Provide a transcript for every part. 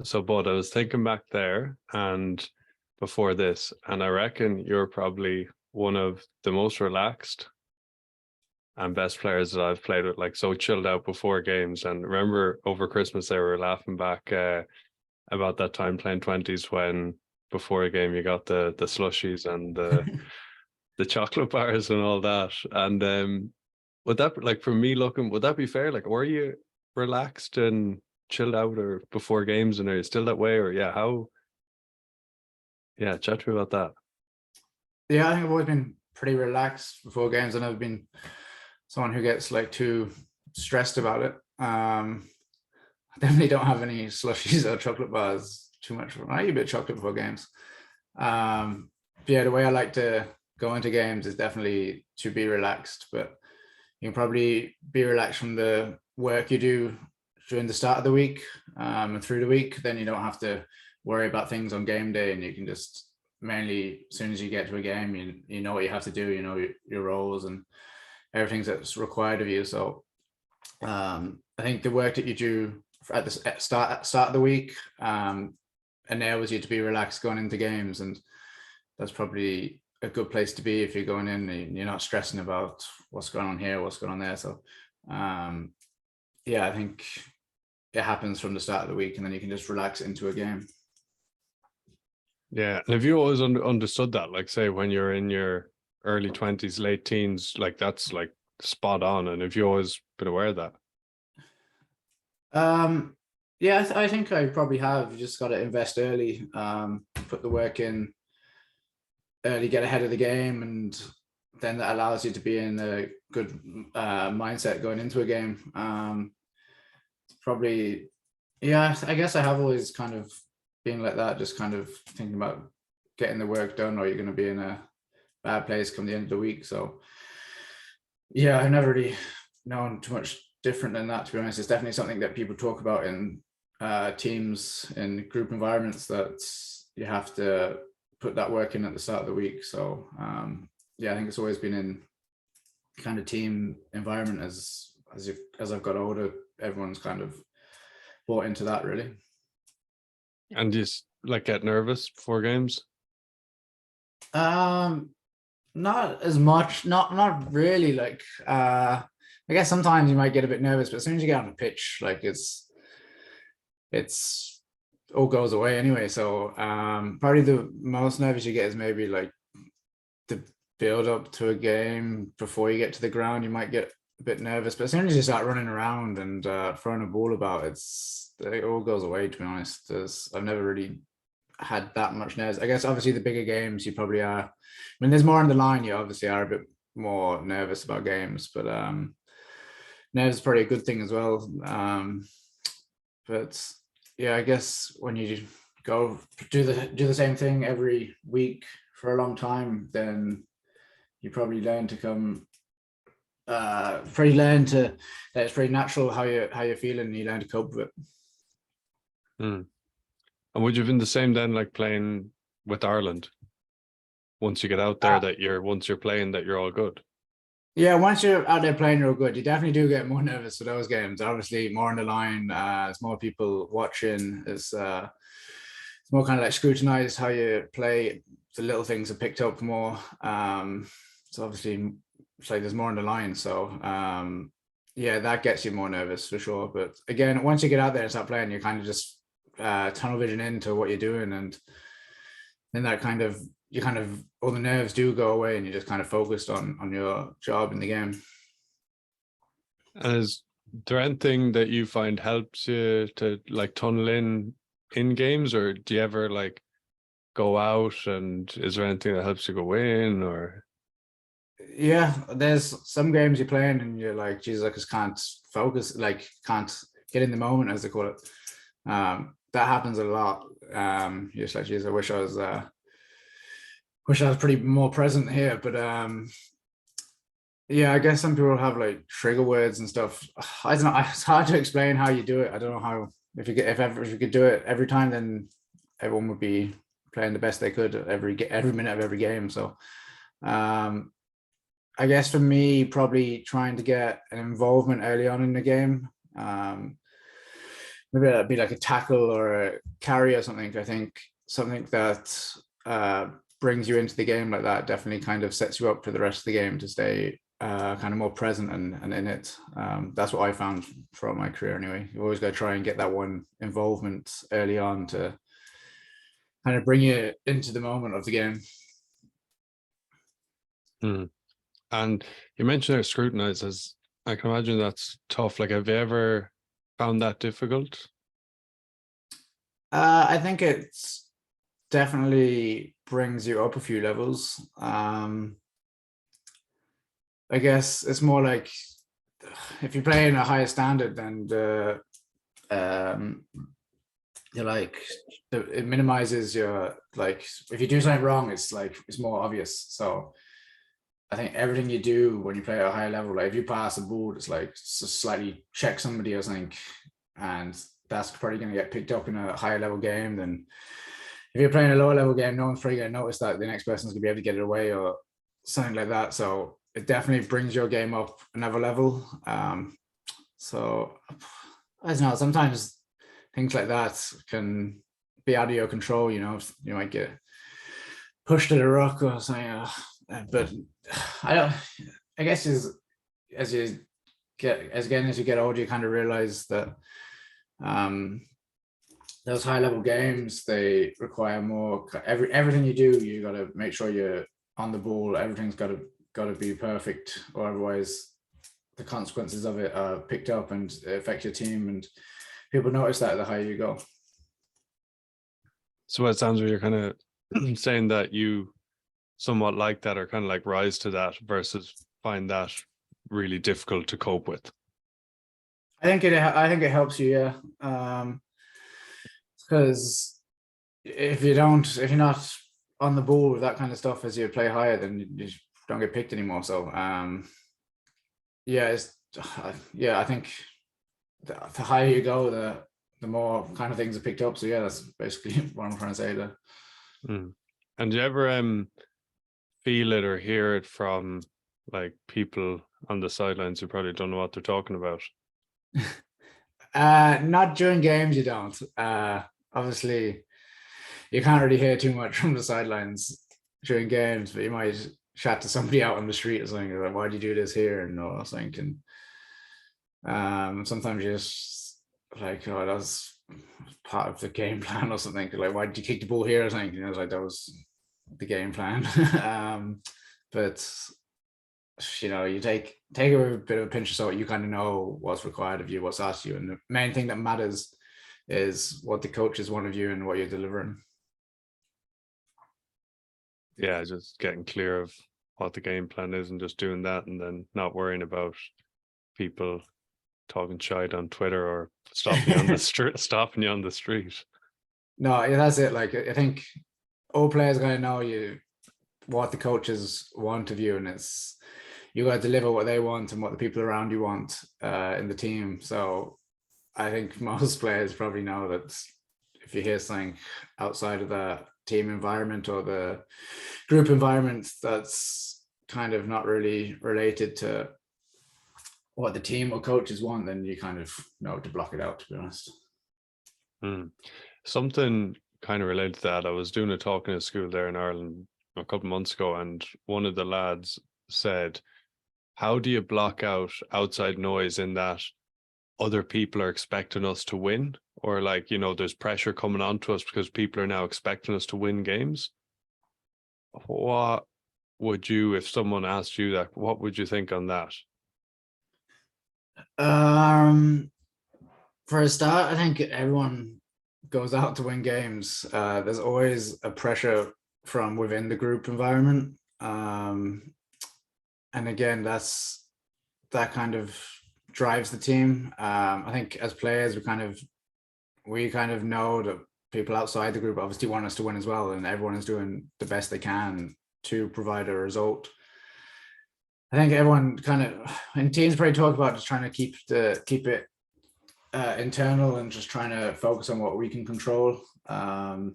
So, Bud, I was thinking back there and before this, and I reckon you're probably one of the most relaxed and best players that I've played with, like so chilled out before games. And remember over Christmas, they were laughing back about that time playing 20s when before a game you got the slushies and the chocolate bars and all that. And would that, like, for me looking, would that be fair? Like, were you relaxed and chilled out or before games, and are you still that way? Or chat to me about that. Yeah, I think I've always been pretty relaxed before games. I've never been someone who gets like too stressed about it. I definitely don't have any slushies or chocolate bars too much. I eat a bit of chocolate before games. Yeah, the way I like to go into games is definitely to be relaxed, but you can probably be relaxed from the work you do during the start of the week and through the week. Then you don't have to worry about things on game day, and you can just mainly, as soon as you get to a game, you know what you have to do, you know your roles and everything that's required of you. So I think the work that you do at the start of the week enables you to be relaxed going into games, and that's probably a good place to be if you're going in and you're not stressing about what's going on here, what's going on there. So yeah, I think it happens from the start of the week, and then you can just relax into a game. Yeah, and have you always understood that? Like, say, when you're in your early 20s, late teens, like that's like spot on. And have you always been aware of that? Yeah, I think I probably have. You just got to invest early, put the work in early, get ahead of the game, and then that allows you to be in a good mindset going into a game. Probably, yeah, I guess I have always kind of been like that, just kind of thinking about getting the work done, or you're going to be in a bad place come the end of the week. So yeah, I've never really known too much different than that, to be honest. It's definitely something that people talk about in teams, in group environments, that you have to put that work in at the start of the week. So yeah, I think it's always been in kind of team environment as I've got older. Everyone's kind of bought into that, really. And you like get nervous before games? Not as much, not really. Like I guess sometimes you might get a bit nervous, but as soon as you get on the pitch, like it's all goes away anyway. So probably the most nervous you get is maybe like the build up to a game before you get to the ground. You might get a bit nervous, but as soon as you start running around and throwing a ball about, it all goes away, to be honest. I've never really had that much nerves. I guess obviously the bigger games you probably are, when there's more on the line, you obviously are a bit more nervous about games, but nerves is probably a good thing as well. But yeah, I guess when you go do the same thing every week for a long time, then you probably learn to that it's pretty natural how you're feeling, and you learn to cope with it. And would you have been the same then, like playing with Ireland? Once you get out there, once you're playing, that you're all good. Yeah, once you're out there playing, you're all good. You definitely do get more nervous for those games. Obviously, more on the line. There's more people watching. It's more kind of like scrutinized how you play. The little things are picked up more. So obviously, it's like there's more on the line. So yeah, that gets you more nervous for sure. But again, once you get out there and start playing, you kind of just tunnel vision into what you're doing, and then that kind of all the nerves do go away, and you're just kind of focused on your job in the game. And is there anything that you find helps you to like tunnel in games, or do you ever like go out, and is there anything that helps you go in? Or yeah, there's some games you're playing and you're like, Jesus, I just can't focus, like can't get in the moment, as they call it. That happens a lot. You're just like, Jesus, I wish I was pretty more present here. But yeah, I guess some people have like trigger words and stuff. I don't know. It's hard to explain how you do it. I don't know how. If you could do it every time, then everyone would be playing the best they could every minute of every game. So I guess for me, probably trying to get an involvement early on in the game. maybe that'd be like a tackle or a carry or something. I think something that brings you into the game like that definitely kind of sets you up for the rest of the game to stay kind of more present and in it. That's what I found throughout my career anyway. You always got to try and get that one involvement early on to kind of bring you into the moment of the game. And you mentioned it scrutinized, as I can imagine that's tough. Like, have you ever found that difficult? I think it's definitely brings you up a few levels. I guess it's more like if you play in a higher standard, then you're like it minimizes your, like, if you do something wrong, it's like it's more obvious. So I think everything you do when you play at a higher level, like if you pass a board, it's like just slightly check somebody or something, and that's probably going to get picked up in a higher level game than if you're playing a lower level game. No one's probably going to notice that the next person's going to be able to get it away or something like that. So it definitely brings your game up another level. So I don't know, sometimes things like that can be out of your control. You know, you might get pushed to the rock or something, but I guess as you get older, you kind of realize that those high level games, they require more. Everything you do, you got to make sure you're on the ball. Everything's got to be perfect, or otherwise the consequences of it are picked up and affect your team, and people notice that the higher you go. So it sounds like you're kind of saying that you somewhat like that, or kind of like rise to that, versus find that really difficult to cope with. I think it helps you, yeah. Because if you're not on the ball with that kind of stuff as you play higher, then you don't get picked anymore. So yeah, I think the higher you go, the more kind of things are picked up. So yeah, that's basically what I'm trying to say there. And do you ever feel it or hear it from like people on the sidelines who probably don't know what they're talking about? Not during games, you don't. Obviously, you can't really hear too much from the sidelines during games, but you might chat to somebody out on the street or something like, "Why do you do this here?" and all something. And sometimes you just like, "Oh, that's part of the game plan" or something. Like, "Why did you kick the ball here?" or something. You know, it's like that was the game plan. But you know, you take a bit of a pinch of salt. You kind of know what's required of you, what's asked of you, and the main thing that matters is what the coaches want of you and what you're delivering. Yeah, just getting clear of what the game plan is and just doing that, and then not worrying about people talking shite on Twitter or stopping you on the street. No, yeah, that's it. Like, I think all players gotta know what the coaches want of you, and it's you got to deliver what they want and what the people around you want in the team. So I think most players probably know that if you hear something outside of the team environment or the group environment that's kind of not really related to what the team or coaches want, then you kind of know to block it out, to be honest. Something kind of related to that, I was doing a talk in a school there in Ireland a couple of months ago, and one of the lads said, how do you block out outside noise in that other people are expecting us to win? Or like, you know, there's pressure coming onto us because people are now expecting us to win games. What would you, if someone asked you that, what would you think on that? For a start, I think everyone goes out to win games. There's always a pressure from within the group environment. And again, that kind of drives the team. I think as players, we kind of know that people outside the group obviously want us to win as well, and everyone is doing the best they can to provide a result. I think everyone kind of in teams probably talk about just trying to keep it internal and just trying to focus on what we can control. But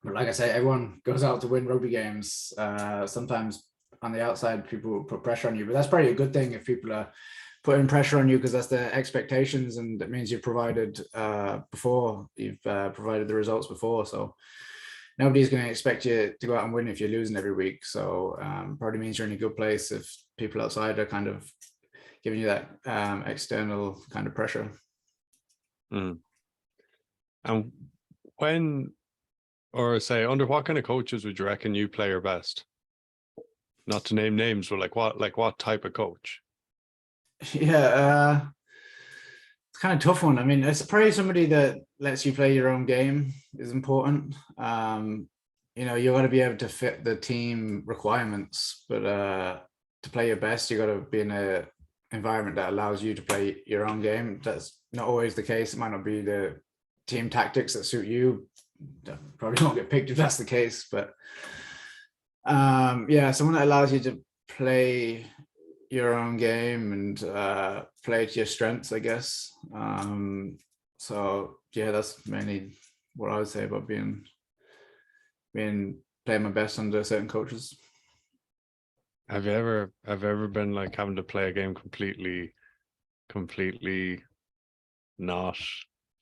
like I say, everyone goes out to win rugby games. Sometimes on the outside, people put pressure on you, but that's probably a good thing if people are putting pressure on you because that's the expectations, and it means you've provided before, you've provided the results before. So nobody's going to expect you to go out and win if you're losing every week. So probably means you're in a good place if people outside are kind of giving you that external kind of pressure. And when, or say, under what kind of coaches would you reckon you play your best? Not to name names, but like what type of coach? Yeah, it's kind of tough one. I mean, it's probably somebody that lets you play your own game is important. You know, you got to be able to fit the team requirements, but to play your best, you got to be in a environment that allows you to play your own game. That's not always the case. It might not be the team tactics that suit you. Probably won't get picked if that's the case, but yeah, someone that allows you to play your own game and play to your strengths, I guess. So yeah, that's mainly what I would say about being playing my best under certain coaches. Have you ever been like having to play a game completely not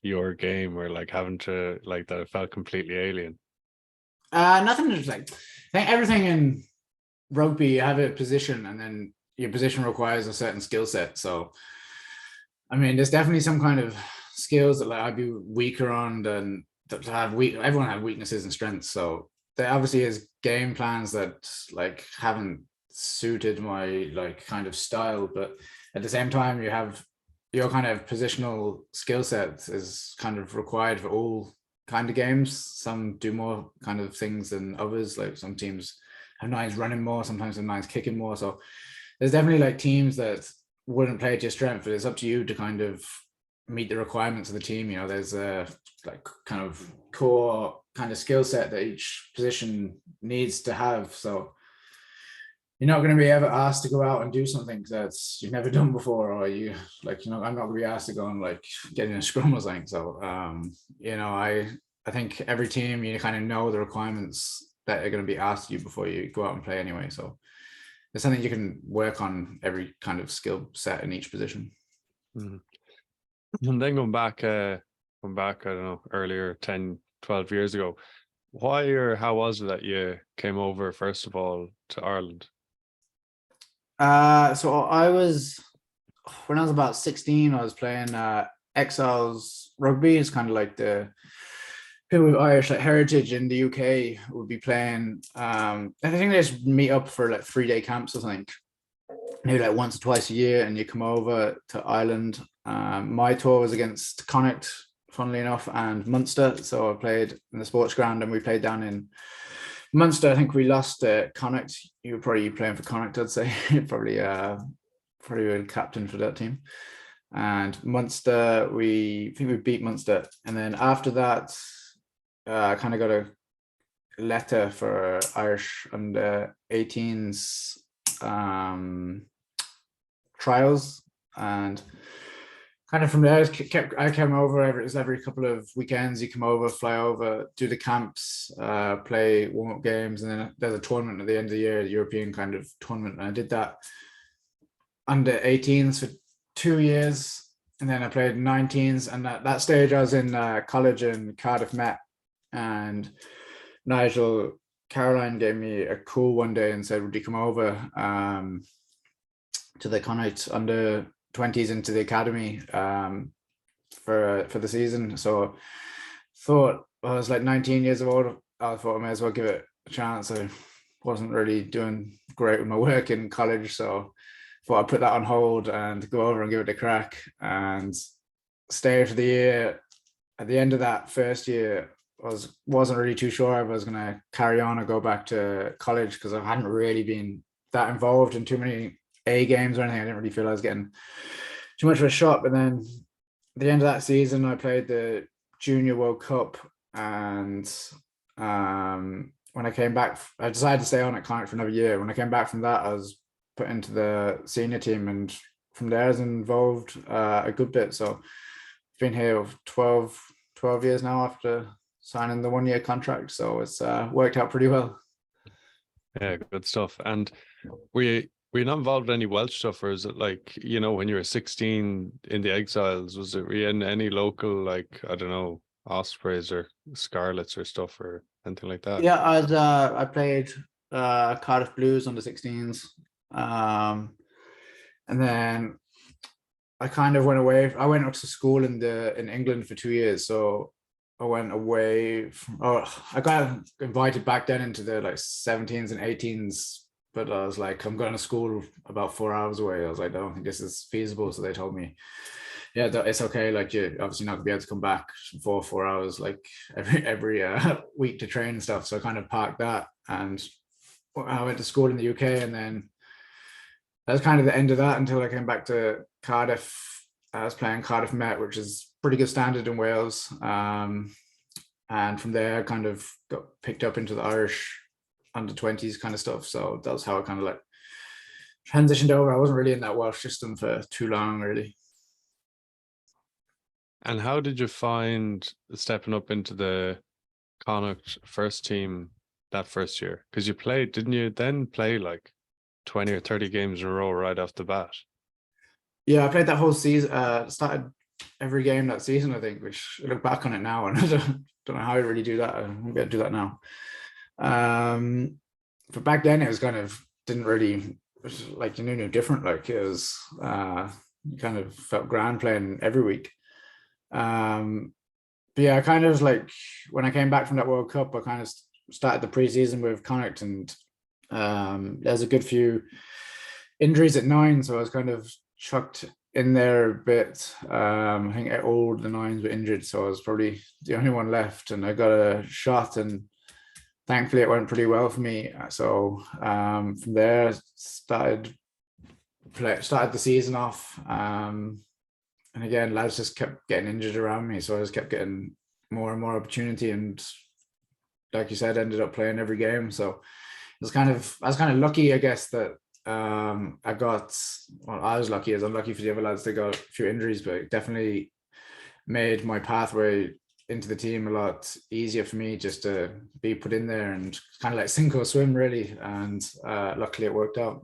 your game, or like having to like that it felt completely alien? Nothing is like, I think everything in rugby, you have a position and then your position requires a certain skill set. So I mean, there's definitely some kind of skills that like I'd be weaker on than that have everyone have weaknesses and strengths. So there obviously is game plans that like haven't suited my like kind of style, but at the same time you have your kind of positional skill set is kind of required for all kind of games. Some do more kind of things than others. Like some teams have nines running more, sometimes have nines kicking more. So there's definitely like teams that wouldn't play to your strength, but it's up to you to kind of meet the requirements of the team. You know, there's a like kind of core kind of skill set that each position needs to have. So you're not going to be ever asked to go out and do something that's you've never done before, or you like, you know, I'm not going to be asked to go and like get in a scrum or something. So you know, I think every team, you kind of know the requirements that are going to be asked of you before you go out and play anyway. So it's something you can work on every kind of skill set in each position. And then going back, I don't know, earlier, 10, 12 years ago, why or how was it that you came over, first of all, to Ireland? So when I was about 16, I was playing Exiles rugby. It's kind of like the people with Irish like heritage in the UK would be playing. I think they just meet up for like 3-day camps or something, maybe like once or twice a year, and you come over to Ireland. My tour was against Connacht, funnily enough, and Munster. So I played in the sports ground, and we played down in Munster. I think we lost Connacht. You were probably playing for Connacht, I'd say. probably a captain for that team. And Munster, I think we beat Munster. And then after that, I kind of got a letter for Irish under 18s trials, and kind of from there I came over. It was every couple of weekends you come over, fly over, do the camps, play warm-up games, and then there's a tournament at the end of the year, a European kind of tournament, and I did that under 18s for 2 years, and then I played 19s, and at that stage I was in college in Cardiff Met, and Nigel Caroline gave me a call one day and said, would you come over to the Connacht under 20s into the academy for the season. So thought, I was like 19 years old. I thought I may as well give it a chance. I wasn't really doing great with my work in college, so thought I'd put that on hold and go over and give it a crack and stay for the year. At the end of that first year, wasn't really too sure if I was going to carry on or go back to college, because I hadn't really been that involved in too many A games or anything. I didn't really feel I was getting too much of a shot. But then at the end of that season, I played the Junior World Cup, and when I came back, I decided to stay on at Connacht for another year. When I came back from that, I was put into the senior team, and from there I was involved a good bit. So I've been here 12 years now after signing the 1-year contract, so it's worked out pretty well. Yeah, good stuff. And were Were you not involved in any Welsh stuff, or is it like, you know, when you were 16 in the Exiles, was it were you in any local, like, I don't know, Ospreys or Scarlets or stuff or anything like that? Yeah, I played Cardiff Blues under 16s. And then I kind of went away. I went up to school in England for 2 years, so I went away from, I got invited back then into the like 17s and 18s, but I was like, I'm going to school about 4 hours away. I was like, I don't think this is feasible. So they told me, yeah, it's okay. Like, you're obviously not gonna be able to come back for 4 hours like every week to train and stuff. So I kind of parked that, and I went to school in the UK, and then that was kind of the end of that until I came back to Cardiff. I was playing Cardiff Met, which is pretty good standard in Wales. And from there, I kind of got picked up into the Irish under 20s kind of stuff. So that was how I kind of like transitioned over. I wasn't really in that Welsh system for too long, really. And how did you find stepping up into the Connacht first team that first year? Because you played, didn't you then play like 20 or 30 games in a row right off the bat? Yeah, I played that whole season. Started every game that season, I think, which I look back on it now and I don't know how I really do that. I won't be able to do that now. But back then it was kind of didn't really, it was like, you know, no different. Like, it was you kind of felt grand playing every week. But yeah, I kind of like, when I came back from that World Cup, I kind of started the preseason with Connacht, and there's a good few injuries at 9, so I was kind of chucked in there a bit. I think all the 9s were injured, so I was probably the only one left, and I got a shot, and thankfully it went pretty well for me. So from there, started the season off. And again, lads just kept getting injured around me, so I just kept getting more and more opportunity, and like you said, ended up playing every game. So I was kind of lucky, I guess, that I got, well, I was lucky, as unlucky for the other lads, they got a few injuries, but it definitely made my pathway into the team a lot easier for me, just to be put in there and kind of like sink or swim, really. And luckily it worked out.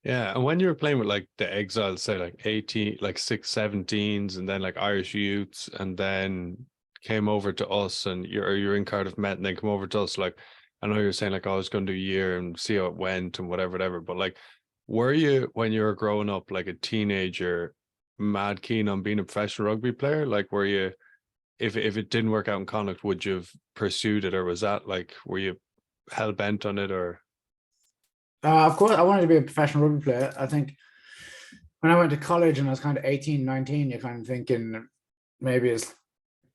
Yeah, and when you were playing with like the Exiles, say like 18, like 617s, and then like Irish youths, and then came over to us, and you're in Cardiff Met, and then come over to us, like, I know you're saying like, oh, I was going to do a year and see how it went and whatever, but like, were you, when you were growing up, like a teenager, mad keen on being a professional rugby player? Like, were you, if it didn't work out in Connacht, would you have pursued it, or was that like, were you hell bent on it, or? Of course, I wanted to be a professional rugby player. I think when I went to college and I was kind of 18, 19, you're kind of thinking maybe it's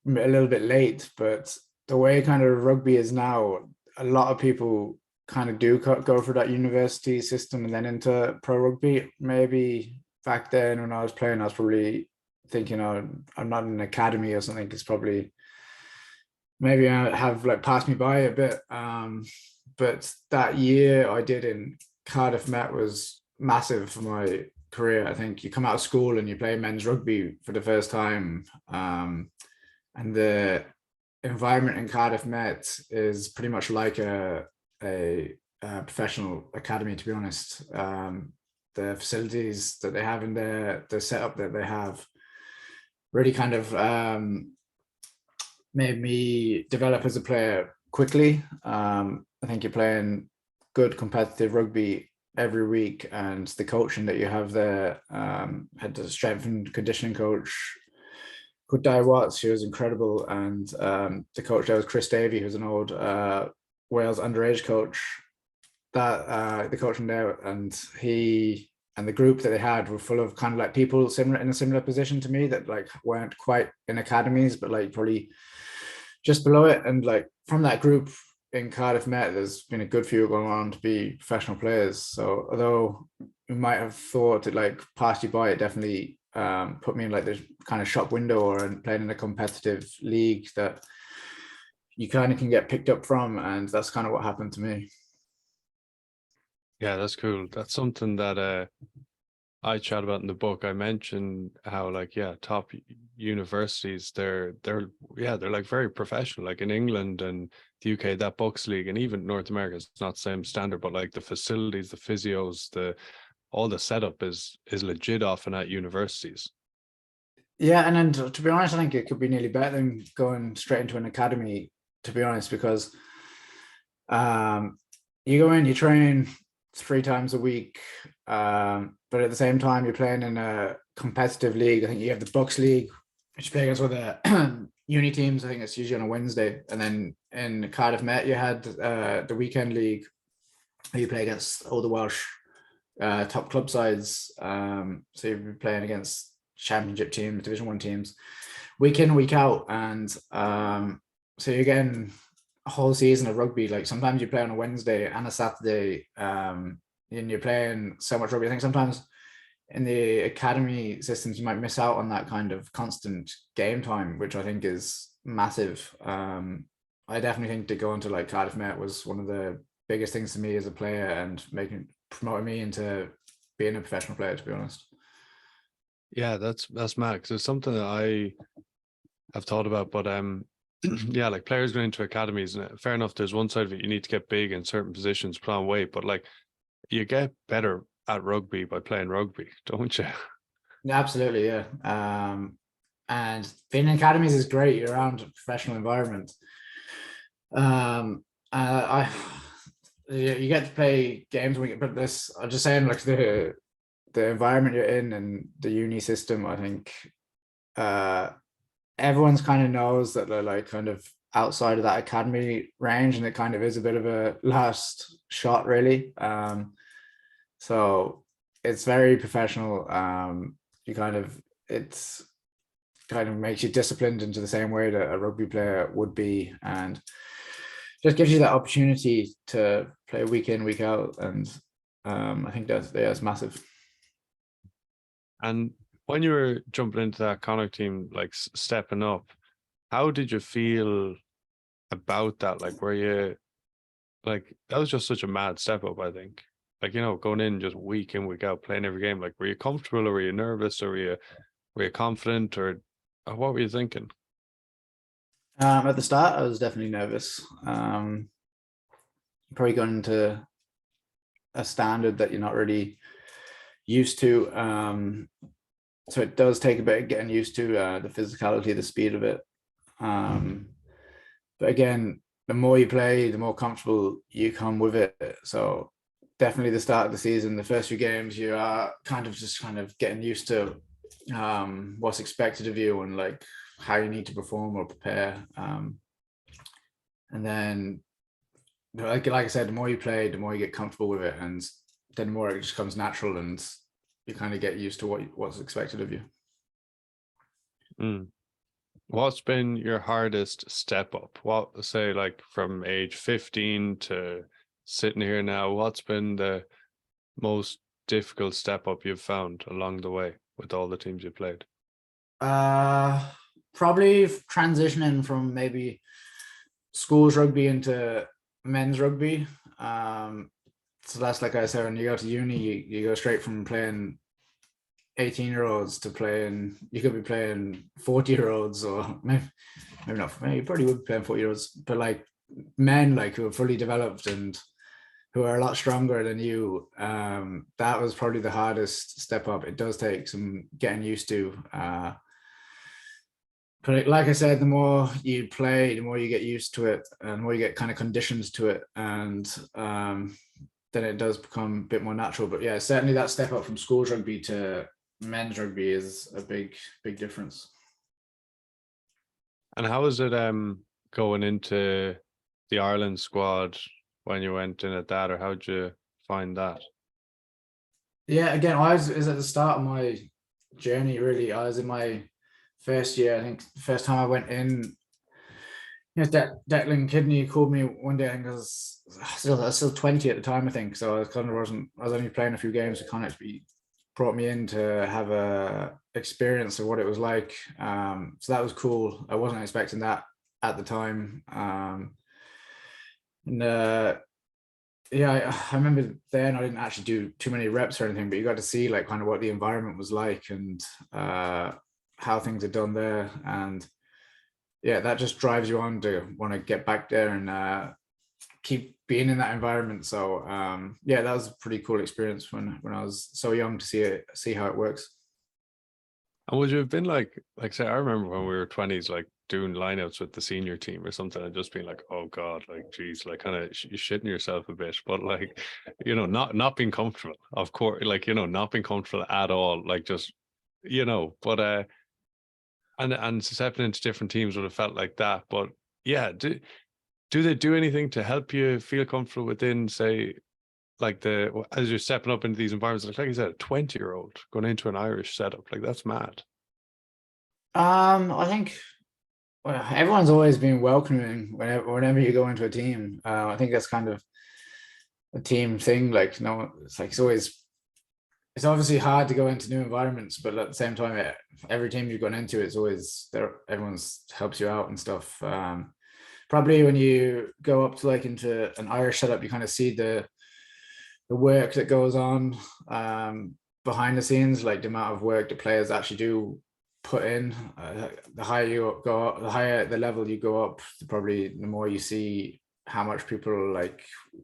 a little bit late, but the way kind of rugby is now, a lot of people kind of do go for that university system and then into pro rugby. Maybe back then when I was playing, I was probably thinking, oh, I'm not in an academy or something. It's probably, maybe I have like passed me by a bit. But that year I did in Cardiff Met was massive for my career. I think you come out of school and you play men's rugby for the first time, and the environment in Cardiff Met is pretty much like a professional academy, to be honest. The facilities that they have in there, the setup that they have, really kind of made me develop as a player quickly. I think you're playing good competitive rugby every week, and the coaching that you have there, had the strength and conditioning coach, good Di Watts, she was incredible, and the coach there was Chris Davey, who's an old Wales underage coach. That the coaching there, and he and the group that they had were full of kind of like people similar, in a similar position to me, that like weren't quite in academies, but like probably just below it. And like from that group in Cardiff Met, there's been a good few going on to be professional players. So although we might have thought it like passed you by, it definitely put me in like the kind of shop window, or playing in a competitive league that you kind of can get picked up from. And that's kind of what happened to me. Yeah, that's cool. That's something that I chat about in the book, I mentioned how like, yeah, top universities, they're like very professional. Like in England and the UK, that Bucks League, and even North America, it's not the same standard, but like the facilities, the physios, all the setup is legit often at universities. Yeah, and then to be honest, I think it could be nearly better than going straight into an academy, to be honest, because you go in, you train 3 times a week, but at the same time you're playing in a competitive league. I think you have the Bucks League, which you play against other uni teams. I think it's usually on a Wednesday, and then in Cardiff Met you had the weekend league, where you play against all the Welsh top club sides. So you'd be playing against championship teams, Division 1 teams, week in, week out, and so you're getting a whole season of rugby. Like sometimes you play on a Wednesday and a Saturday, and you're playing so much rugby. I think sometimes in the academy systems you might miss out on that kind of constant game time, which I think is massive. I definitely think to go into like Cardiff Met was one of the biggest things to me as a player, and promoting me into being a professional player, to be honest. Yeah, that's mad, 'cause it's something that I have thought about, but yeah, like players going into academies, and fair enough, there's one side of it, you need to get big in certain positions, put on weight, but like you get better at rugby by playing rugby, don't you? Yeah, absolutely, yeah. And being in academies is great. You're around a professional environment. I you get to play games when you but this. I'm just saying, like the environment you're in and the uni system. I think everyone's kind of knows that they're like kind of outside of that academy range, and it kind of is a bit of a last shot, really. So it's very professional. You kind of it's kind of makes you disciplined into the same way that a rugby player would be, and just gives you that opportunity to play week in, week out. And I think that's massive. And when you were jumping into that Connacht team, like stepping up, how did you feel about that? Like, were you like, that was just such a mad step up, I think. Like, going in just week in, week out, playing every game. Like, were you comfortable, or were you nervous, or were you confident, or what were you thinking? At the start, I was definitely nervous. Probably going into a standard that you're not really used to. So it does take a bit of getting used to the physicality, the speed of it. But again, the more you play, the more comfortable you come with it. So definitely the start of the season, the first few games, you are kind of getting used to what's expected of you, and like how you need to perform or prepare. And then, like I said, the more you play, the more you get comfortable with it, and then the more it just comes natural, and you kind of get used to what's expected of you. Mm. What's been your hardest step up? What, say, like from age 15 to sitting here now, what's been the most difficult step up you've found along the way with all the teams you played? Probably transitioning from maybe schools rugby into men's rugby. So that's, like I said, when you go to uni, you go straight from playing 18-year-olds to playing, you could be playing 40-year-olds, or maybe not, maybe you probably would be playing 40-year-olds, but like men like who are fully developed and who are a lot stronger than you. That was probably the hardest step up. It does take some getting used to. But like I said, the more you play, the more you get used to it, and the more you get kind of conditions to it, and then it does become a bit more natural. But yeah, certainly that step up from schools rugby to men's rugby is a big difference. And how was it going into the Ireland squad when you went in at that, or how'd you find that? Yeah, again, I was at the start of my journey, really. I was in my first year. I think the first time I went in, Declan Kidney called me one day. I think I was still 20 at the time, I think. So I was only playing a few games with Connacht. He brought me in to have a experience of what it was like. So that was cool. I wasn't expecting that at the time. And Yeah, I remember then I didn't actually do too many reps or anything, but you got to see like kind of what the environment was like and how things are done there. And yeah, that just drives you on to want to get back there and keep being in that environment. So yeah, that was a pretty cool experience when I was so young to see how it works. And would you have been like say, I remember when we were 20s, like doing lineouts with the senior team or something, and just being like, oh God, like geez, like kind of shitting yourself a bit, but like, not being comfortable, of course, like, not being comfortable at all, like just, but and stepping into different teams would have felt like that. But yeah, do they do anything to help you feel comfortable within, say, like as you're stepping up into these environments, like you said, a 20-year-old going into an Irish setup, like that's mad. I think well, everyone's always been welcoming whenever you go into a team. I think that's kind of a team thing. Like no, it's like it's obviously hard to go into new environments, but at the same time, every team you've gone into, it's always there. Everyone's helps you out and stuff. Probably when you go up to like into an Irish setup, you kind of see the work that goes on behind the scenes, like the amount of work the players actually do put in. The higher you go up, the higher the level you go up, probably the more you see how much people like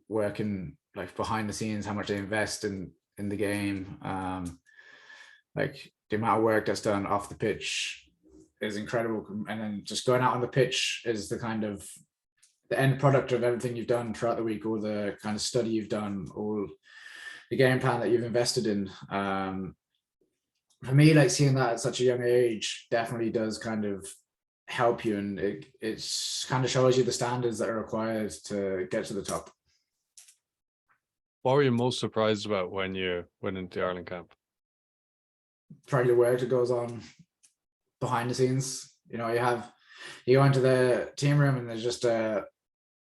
working like behind the scenes, how much they invest in the game. Like the amount of work that's done off the pitch is incredible, and then just going out on the pitch is the kind of the end product of everything you've done throughout the week, all the kind of study you've done, all the game plan that you've invested in. For me, like seeing that at such a young age definitely does kind of help you, and it's kind of shows you the standards that are required to get to the top. What were you most surprised about when you went into the Ireland camp? Probably the work that goes on behind the scenes. You go into the team room and there's just a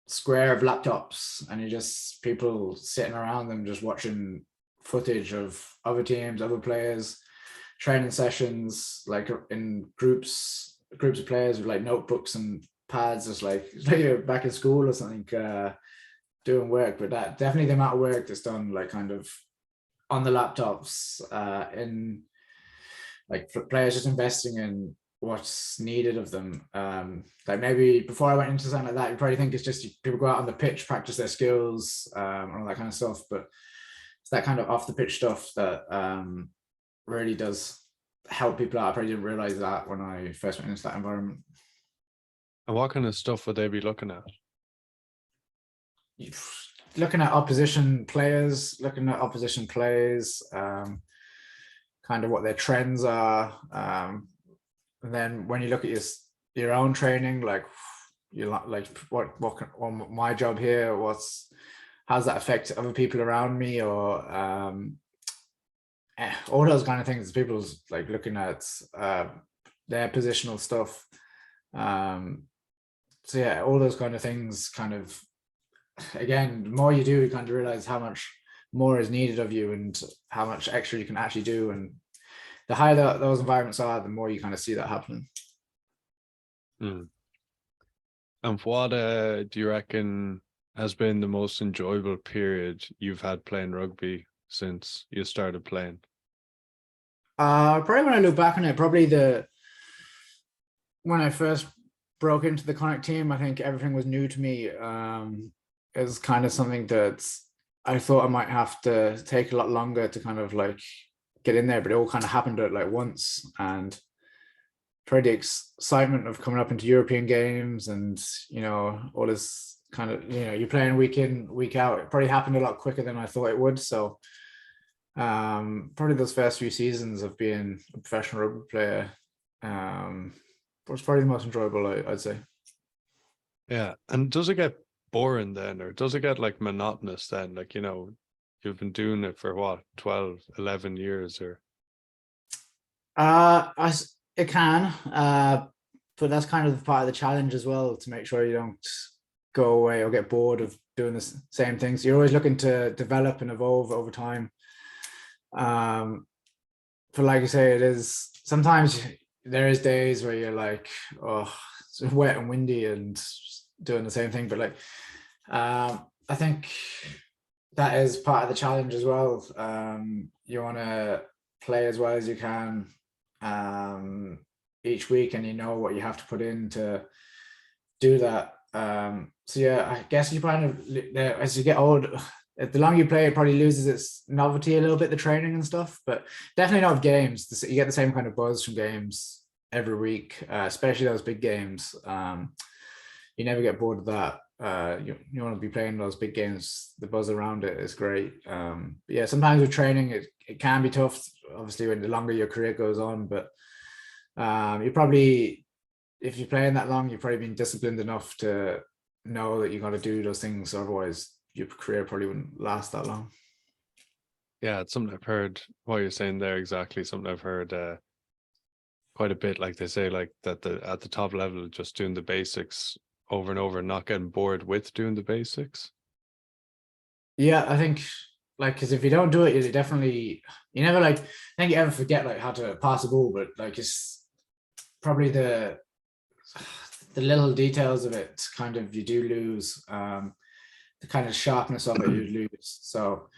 square of laptops and you just people sitting around them just watching footage of other teams, other players, training sessions, like in groups of players with like notebooks and pads, just like you're back in school or something, doing work. But that definitely the amount of work that's done like kind of on the laptops, in like players just investing in what's needed of them. Like maybe before I went into something like that, you probably think it's just people go out on the pitch, practice their skills, and all that kind of stuff. But it's that kind of off the pitch stuff that really does help people out. I probably didn't realize that when I first went into that environment. And what kind of stuff would they be looking at? Looking at opposition players, kind of what their trends are. And then when you look at your own training, like you like what my job here, how's that affect other people around me, or all those kind of things. People's like looking at their positional stuff. So yeah, all those kind of things kind of, again, the more you do, you kind of realize how much more is needed of you and how much extra you can actually do. And the higher those environments are, the more you kind of see that happening. And what do you reckon has been the most enjoyable period you've had playing rugby since you started playing? Probably when I look back on it, probably when I first broke into the Connacht team, I think everything was new to me. It was kind of something that I thought I might have to take a lot longer to kind of like get in there, but it all kind of happened at like once. And probably the excitement of coming up into European games and, all this kind of, you're playing week in, week out. It probably happened a lot quicker than I thought it would. So probably those first few seasons of being a professional rugby player was probably the most enjoyable, I'd say. Yeah. And does it get boring then, or does it get like monotonous then? Like, you've been doing it for what, 12, 11 years or? It can, but that's kind of part of the challenge as well, to make sure you don't go away or get bored of doing the same things. You're always looking to develop and evolve over time. But like I say, it is sometimes there is days where you're like, oh, it's wet and windy and doing the same thing. But like, I think that is part of the challenge as well. You want to play as well as you can each week, and you know what you have to put in to do that. So yeah, I guess you kind of, as you get old, the longer you play, it probably loses its novelty a little bit, the training and stuff. But definitely not with games. You get the same kind of buzz from games every week, especially those big games. You never get bored of that. You want to be playing those big games. The buzz around it is great. Yeah, sometimes with training, it can be tough. Obviously, when the longer your career goes on, but you probably, if you're playing that long, you've probably been disciplined enough to know that you got to do those things. Otherwise, your career probably wouldn't last that long. Yeah, it's something I've heard what you're saying there, exactly. Something I've heard quite a bit, like they say, like that at the top level, just doing the basics over and over and not getting bored with doing the basics. Yeah, I think, like, because if you don't do it, you never, like, I think you ever forget like how to pass a ball, but like it's probably the little details of it kind of you do lose. The kind of sharpness of it you lose. So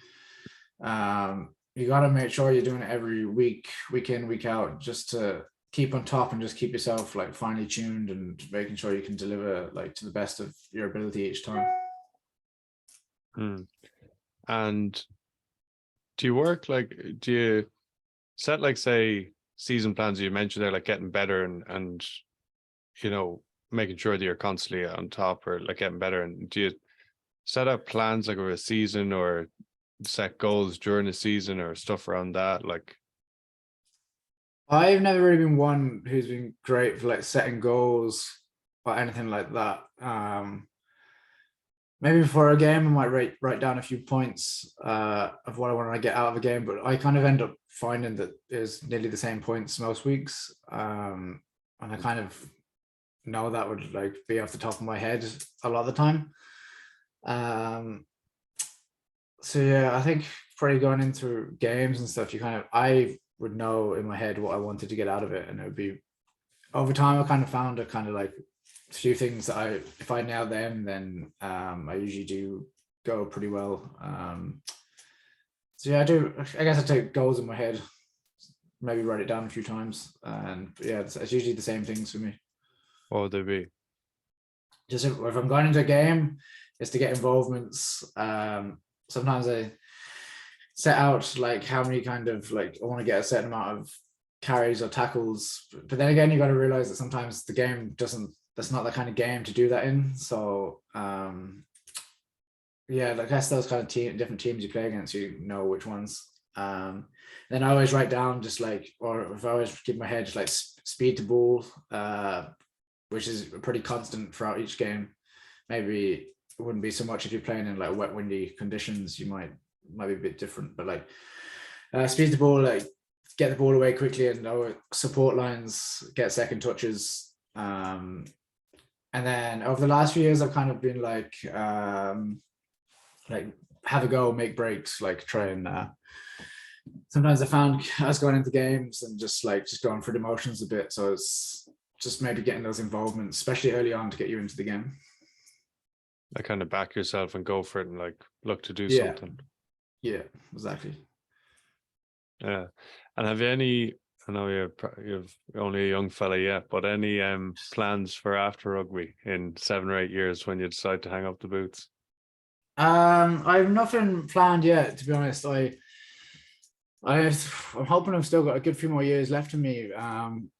you got to make sure you're doing it every week, week in, week out, just to keep on top and just keep yourself like finely tuned and making sure you can deliver like to the best of your ability each time. And do you set, like, say, season plans? You mentioned they're like getting better and you know, making sure that you're constantly on top, or like getting better. And do you set up plans like over a season, or set goals during the season, or stuff around that? Like, I've never really been one who's been great for like setting goals or anything like that. Maybe before a game, I might write down a few points of what I want to get out of a game, but I kind of end up finding that it's nearly the same points most weeks, and I kind of know that would like be off the top of my head a lot of the time. So yeah, I think probably going into games and stuff, I would know in my head what I wanted to get out of it, and it would be over time. I kind of found a kind of like a few things that if I nail them, then I usually do go pretty well. So yeah, I guess I take goals in my head, maybe write it down a few times, and yeah, it's usually the same things for me. what would they be? Just if I'm going into a game, it's to get involvements. Sometimes I set out like how many kind of like I want to get a certain amount of carries or tackles, but then again, you got to realize that sometimes the game doesn't. That's not the kind of game to do that in. So yeah, like I guess those kind of different teams you play against, you know which ones. Then I always write down just like, or if I always keep my head just like speed to ball, which is pretty constant throughout each game. Maybe it wouldn't be so much if you're playing in like wet, windy conditions. You might be a bit different, but like speed to ball, like get the ball away quickly, and support lines, get second touches. And then over the last few years, I've kind of been like have a go, make breaks, like try and sometimes I found I was going into games and just going through the motions a bit. So it's just maybe getting those involvements, especially early on, to get you into the game. I kind of back yourself and go for it and like look to do something. Yeah, exactly. Yeah. And have you any, I know you're only a young fella yet, but any plans for after rugby in 7 or 8 years when you decide to hang up the boots? I've nothing planned yet, to be honest. I'm hoping I've still got a good few more years left in me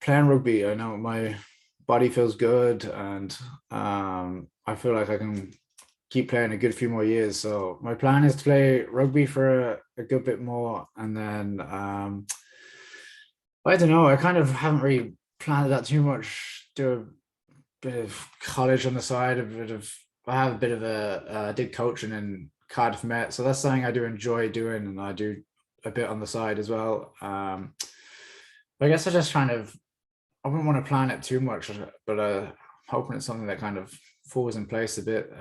playing rugby. I know my body feels good, and I feel like I can keep playing a good few more years. So my plan is to play rugby for a good bit more, and then I don't know. I kind of haven't really planned that too much. Do a bit of college on the side, I have a bit of I did coaching in Cardiff Met, so that's something I do enjoy doing, and I do a bit on the side as well. I guess I wouldn't want to plan it too much, but hoping it's something that kind of falls in place a bit,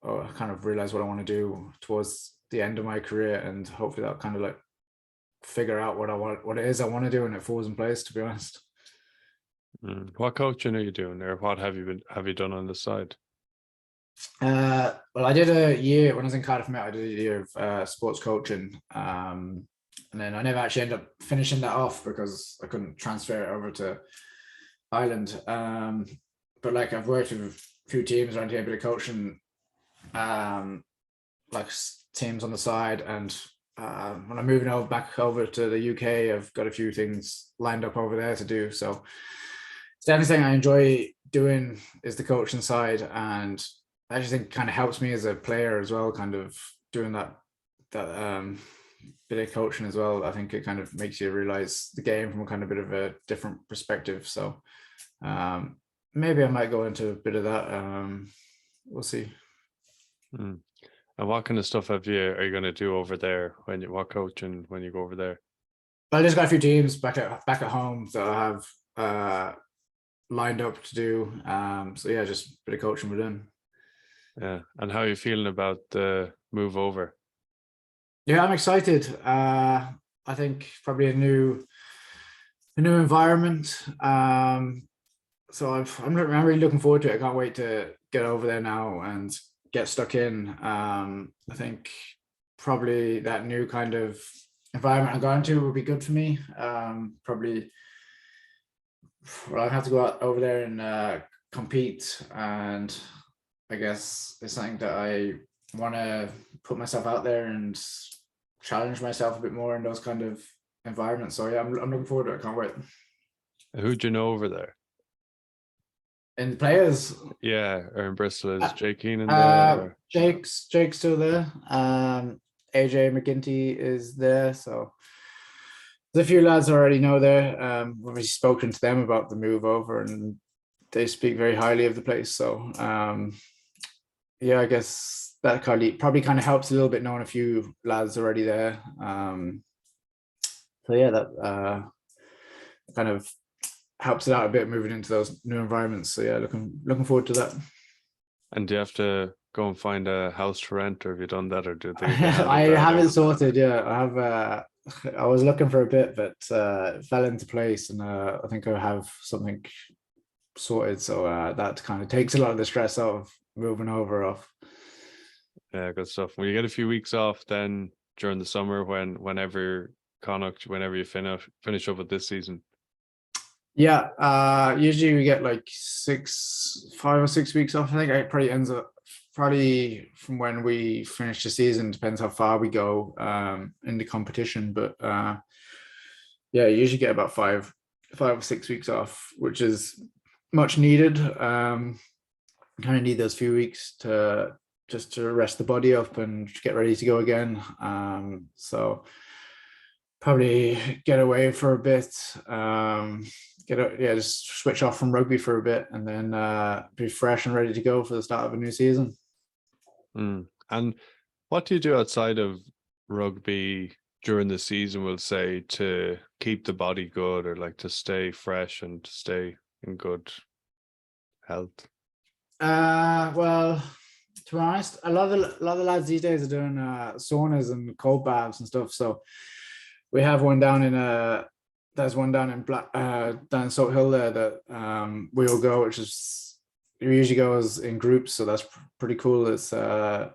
or I kind of realize what I want to do towards the end of my career, and hopefully that'll kind of like figure out what it is I want to do, and it falls in place, to be honest. What coaching are you doing, or what have you done on the side? Well, I did a year when I was in Cardiff Met. I did a year of sports coaching, and then I never actually ended up finishing that off because I couldn't transfer it over to Ireland. But like I've worked with a few teams around here, a bit of coaching, like teams on the side, and when I'm moving over back over to the UK, I've got a few things lined up over there to do. So it's definitely something I enjoy doing is the coaching side, and I just think it kind of helps me as a player as well, kind of doing that bit of coaching as well. I think it kind of makes you realize the game from a kind of bit of a different perspective. So maybe I might go into a bit of that. We'll see. And what kind of stuff are you going to do over there when you coaching when you go over there? Well, I just got a few teams back at home that I have lined up to do. So yeah, just a bit of coaching with them. Yeah, and how are you feeling about the move over? Yeah, I'm excited. I think probably a new environment. So I'm really looking forward to it. I can't wait to get over there now and get stuck in. I think probably that new kind of environment I'm going to will be good for me. Probably, well, I have to go out over there and compete, and I guess it's something that I want to put myself out there and challenge myself a bit more in those kind of environments. So yeah, I'm looking forward to it. I can't wait. Who'd you know over there? And the players, Yeah, or in Bristol, is Jake Keenan there? Or? Jake's still there. AJ McGinty is there. So there's a few lads I already know there. We've spoken to them about the move over, and they speak very highly of the place. So yeah, I guess that probably kind of helps a little bit knowing a few lads already there. So yeah, that kind of helps it out a bit moving into those new environments. So yeah, looking forward to that. And do you have to go and find a house to rent, or have you done that, or do they I haven't sorted. Yeah, I have. I was looking for a bit, but it fell into place, and I think I have something sorted. So that kind of takes a lot of the stress out of moving over off. Yeah, good stuff. Will you get a few weeks off then during the summer whenever Connacht, whenever you finish up with this season? Yeah, usually we get like 5 or 6 weeks off. I think it probably ends up from when we finish the season, depends how far we go in the competition. But yeah, you usually get about 5 or 6 weeks off, which is much needed. Kind of need those few weeks to rest the body up and get ready to go again. So probably get away for a bit. Just switch off from rugby for a bit, and then be fresh and ready to go for the start of a new season. And what do you do outside of rugby during the season, we'll say, to keep the body good, or like to stay fresh and to stay in good health? Well, to be honest, a lot of the lads these days are doing saunas and cold baths and stuff. So we have one down in there's one down in down in Salt Hill there that we all go, which is we usually go as in groups. So that's pretty cool. It's a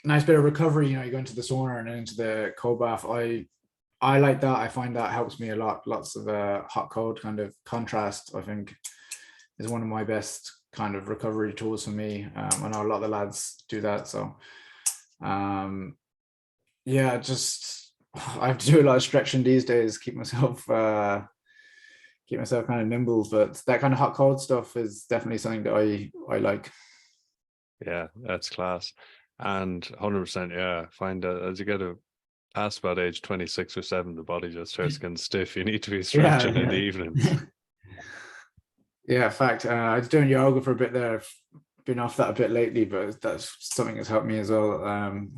nice bit of recovery. You know, you go into the sauna and then into the cold bath. I like that. I find that helps me a lot. Lots of hot cold kind of contrast, I think, is one of my best kind of recovery tools for me. I know a lot of the lads do that. So yeah, just I have to do a lot of stretching these days, keep myself kind of nimble. But that kind of hot cold stuff is definitely something that I like. Yeah, that's class. And 100%, yeah, I find that as you get past about age 26 or 7, the body just starts getting stiff. You need to be stretching in the evenings. Yeah, in fact, I was doing yoga for a bit there. I've been off that a bit lately, but that's something that's helped me as well.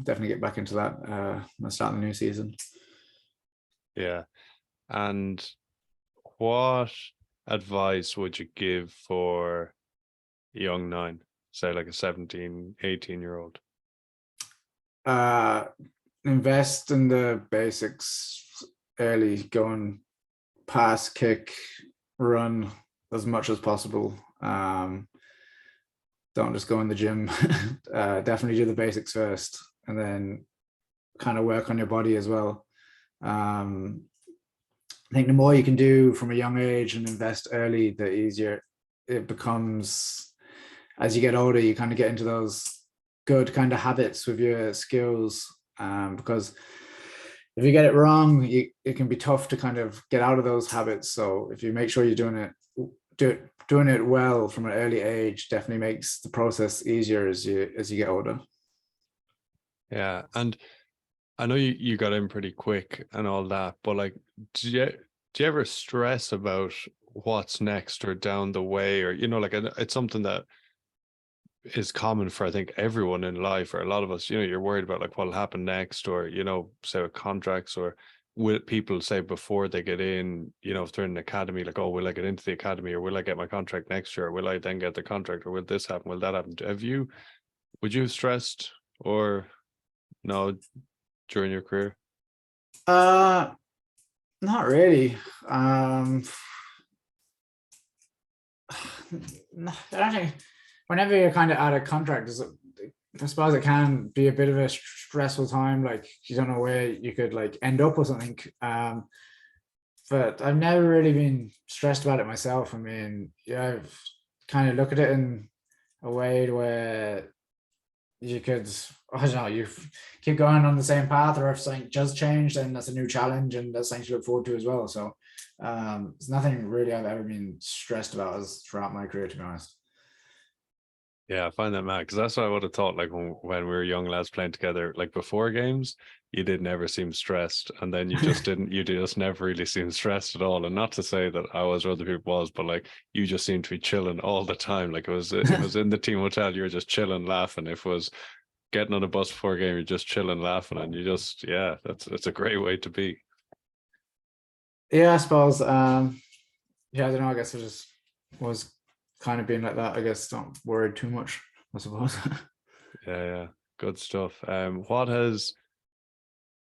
Definitely get back into that when I start the new season. Yeah. And what advice would you give for a young 9, say like a 17, 18-year-old? Invest in the basics early, go and pass, kick, run as much as possible. Don't don't just go in the gym. Definitely do the basics first, and then kind of work on your body as well. I think the more you can do from a young age and invest early, the easier it becomes as you get older. You kind of get into those good kind of habits with your skills, because if you get it wrong, it can be tough to kind of get out of those habits. So if you make sure you're doing it well from an early age, definitely makes the process easier as you get older. Yeah, and I know you got in pretty quick and all that, but like, do you ever stress about what's next or down the way, or like it's something that is common for I think everyone in life, or a lot of us. You're worried about like what'll happen next, or say with contracts, or will people say before they get in, if they're in an academy, like, oh, will I get into the academy, or will I get my contract next year, or will I then get the contract, or will this happen, will that happen? Would you have stressed or no during your career? Not really. I don't think whenever you're kind of out of contract, I suppose it can be a bit of a stressful time. Like you don't know where you could like end up or something. But I've never really been stressed about it myself. I mean, yeah, I've kind of look at it in a way where you could, I don't know, you keep going on the same path, or if something does change, then that's a new challenge and that's something to look forward to as well. So it's nothing really I've ever been stressed about as throughout my career, to be honest. Yeah, I find that mad, because that's what I would have thought. Like when we were young lads playing together, like before games, you did never seem stressed, and then you just didn't. You just never really seemed stressed at all. And not to say that I was or other people was, but like you just seemed to be chilling all the time. Like it was in the team hotel, you were just chilling, laughing. If it was getting on a bus before a game, you're just chilling, laughing, and that's a great way to be. Yeah, I suppose. Yeah, I don't know. I guess I just was kind of being like that. I guess don't worry too much, I suppose. Yeah, good stuff.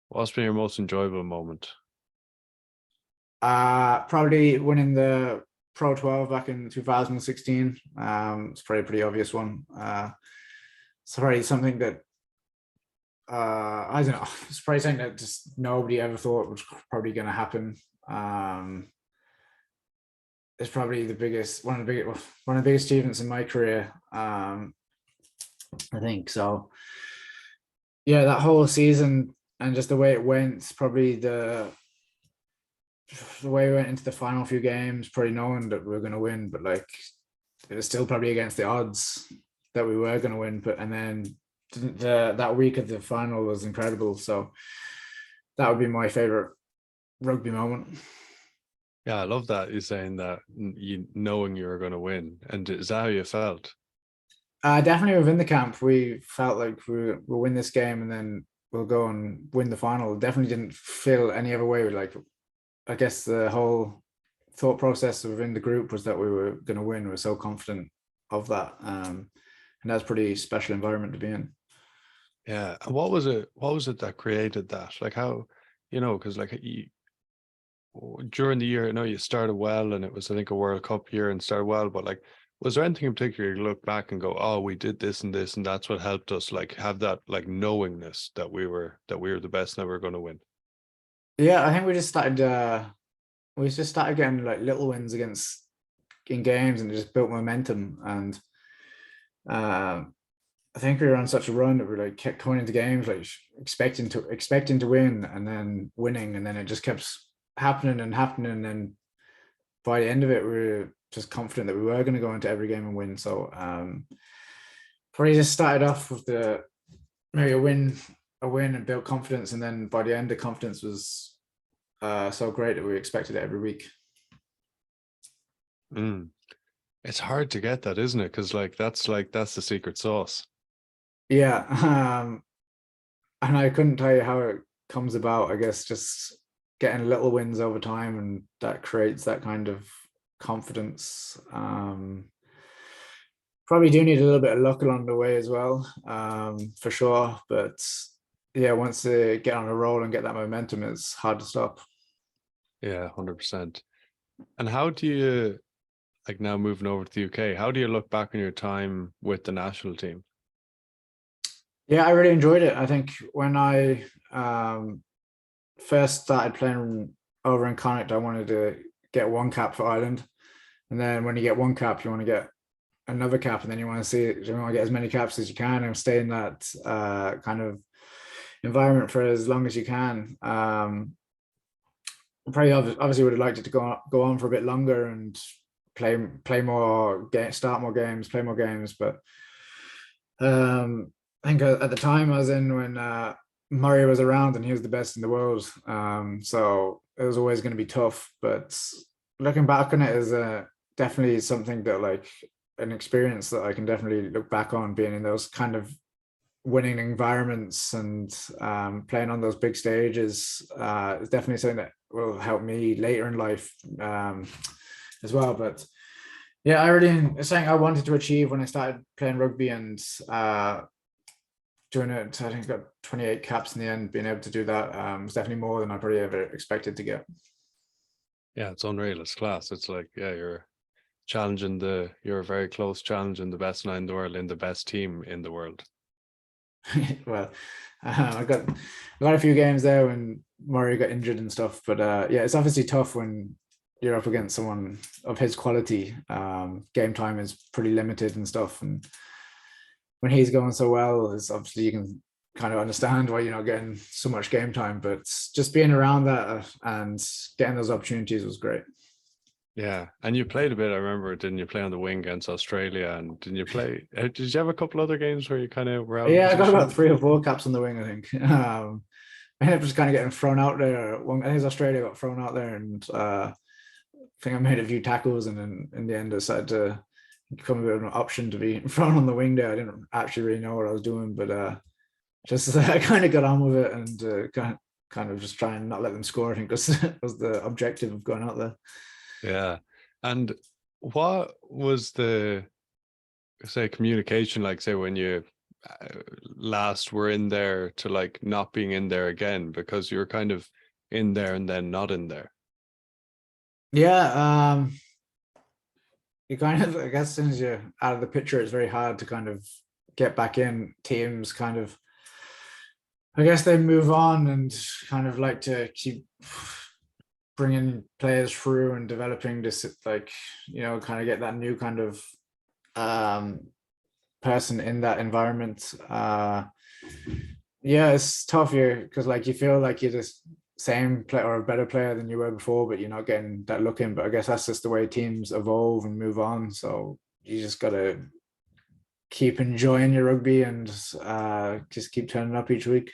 What's been your most enjoyable moment? Probably winning the Pro 12 back in 2016. It's probably a pretty obvious one. It's probably something that I don't know. It's probably something that just nobody ever thought was probably going to happen. It's probably one of the biggest achievements in my career. I think so. Yeah, that whole season and just the way it went, probably the way we went into the final few games, probably knowing that we were going to win, but like it was still probably against the odds that we were going to win. But and then that week of the final was incredible. So that would be my favorite rugby moment. Yeah, I love that you're saying that, you knowing you were going to win. And is that how you felt? Definitely within the camp, we felt like we'll win this game and then we'll go and win the final. Definitely didn't feel any other way. Like, I guess the whole thought process within the group was that we were going to win. We were so confident of that. And that's a pretty special environment to be in. Yeah. And what was it that created that? Like how, because like during the year, I know you started well, and it was, I think, a World Cup year and started well, but like, was there anything in particular you look back and go, oh, we did this and this, and that's what helped us like have that like knowingness that we were the best and that we were going to win? Yeah, I think we just started getting like little wins in games, and it just built momentum. And I think we were on such a run that we like kept coming into games like expecting to win and then winning, and then it just kept happening and happening. And then by the end of it, we were just confident that we were going to go into every game and win. So probably just started off with maybe a win and built confidence, and then by the end, the confidence was so great that we expected it every week. It's hard to get that, isn't it? Because that's the secret sauce. Yeah, and I couldn't tell you how it comes about. I guess just getting little wins over time, and that creates that kind of confidence. Probably do need a little bit of luck along the way as well, for sure. But yeah, once they get on a roll and get that momentum, it's hard to stop. Yeah, 100%. And how do you like now moving over to the UK, how do you look back on your time with the national team? Yeah, I really enjoyed it. I think when I first started playing over in Connacht, I wanted to get one cap for Ireland. And then when you get one cap, you want to get another cap, and then you want to get as many caps as you can and stay in that kind of environment for as long as you can. Probably obviously would have liked it to go on for a bit longer and play more start more games, play more games. But I think at the time I was in when Murray was around and he was the best in the world. So it was always going to be tough. But looking back on it is definitely something that, like, an experience that I can definitely look back on, being in those kind of winning environments and playing on those big stages is definitely something that will help me later in life as well. But yeah, it's something I wanted to achieve when I started playing rugby, and doing it. I think I got 28 caps in the end. Being able to do that was definitely more than I probably ever expected to get. Yeah, it's unreal. It's class. It's like, yeah, you're very close challenging the best nine in the world in the best team in the world. Well, I got a few games there when Murray got injured and stuff, but yeah, it's obviously tough when you're up against someone of his quality. Game time is pretty limited and stuff, and when he's going so well, it's obviously you can kind of understand why you're not getting so much game time. But just being around that and getting those opportunities was great. Yeah, and you played a bit. I remember, didn't you play on the wing against Australia? And didn't you play? Did you have a couple other games where you kind of were out of Yeah, I got position? about 3 or 4 caps on the wing, I think. I ended up just kind of getting thrown out there. I think it was Australia got thrown out there, and I think I made a few tackles, and then in the end, I decided to become a bit of an option to be thrown on the wing there. I didn't actually really know what I was doing, but just I kind of got on with it and kind of just try and not let them score. I think was the objective of going out there. Yeah. And what was the, say, communication like, say, when you last were in there to like not being in there again, because you're kind of in there and then not in there? Yeah, you kind of, I guess, as soon as you're out of the picture, it's very hard to kind of get back in. Teams kind of, I guess, they move on and kind of like to keep bringing players through and developing this, like, kind of get that new kind of person in that environment. Yeah, it's tough here because, like, you feel like you're the same player or a better player than you were before, but you're not getting that look in. But I guess that's just the way teams evolve and move on. So you just gotta keep enjoying your rugby and just keep turning up each week.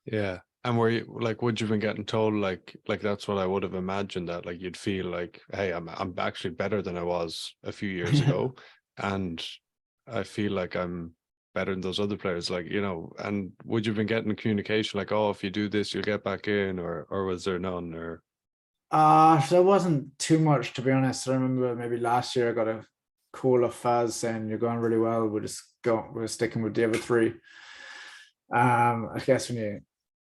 Yeah. And were you like, would you have been getting told like that's what I would have imagined, that like you'd feel like, hey, I'm actually better than I was a few years ago, and I feel like I'm better than those other players, like, and would you have been getting communication like, oh, if you do this, you'll get back in, or was there none? Or So it wasn't too much, to be honest. I remember maybe last year I got a call off Faz saying you're going really well. We're sticking with the other three. I guess when you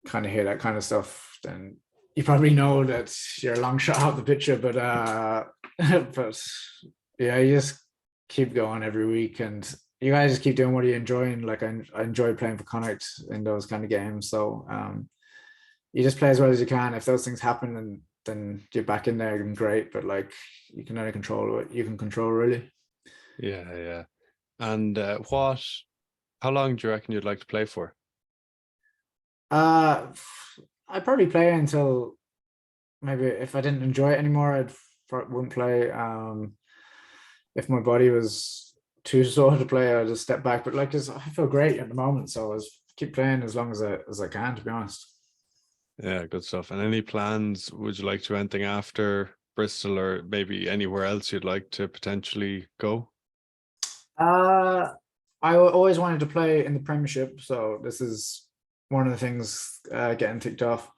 kind of hear that kind of stuff, then you probably know that you're a long shot out the picture. But but yeah, you just keep going every week, and you guys just keep doing what you enjoy. And like I enjoy playing for Connacht in those kind of games. So you just play as well as you can. If those things happen, and then you're back in there and great. But like, you can only control what you can control, really. yeah. And how long do you reckon you'd like to play for? I'd probably play until, maybe if I didn't enjoy it anymore, wouldn't play. If my body was too sore to play, I'd just step back. But like, I feel great at the moment, so I keep playing as long as I can, to be honest. Yeah, good stuff. And any plans? Would you like to do anything after Bristol, or maybe anywhere else you'd like to potentially go? I always wanted to play in the Premiership, so this is one of the things getting ticked off.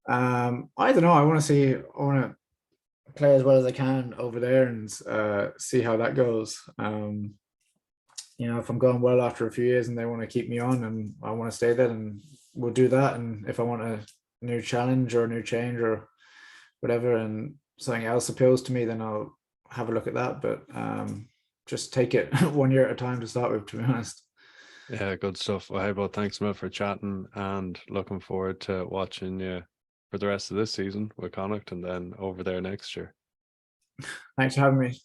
I don't know. I want to play as well as I can over there and see how that goes. If I'm going well after a few years and they want to keep me on and I want to stay there, and we'll do that. And if I want a new challenge or a new change or whatever, and something else appeals to me, then I'll have a look at that. But just take it 1 year at a time to start with, to be honest. Yeah, good stuff. Well, hey, Bo, thanks, Mel, for chatting, and looking forward to watching you for the rest of this season with Connacht and then over there next year. Thanks for having me.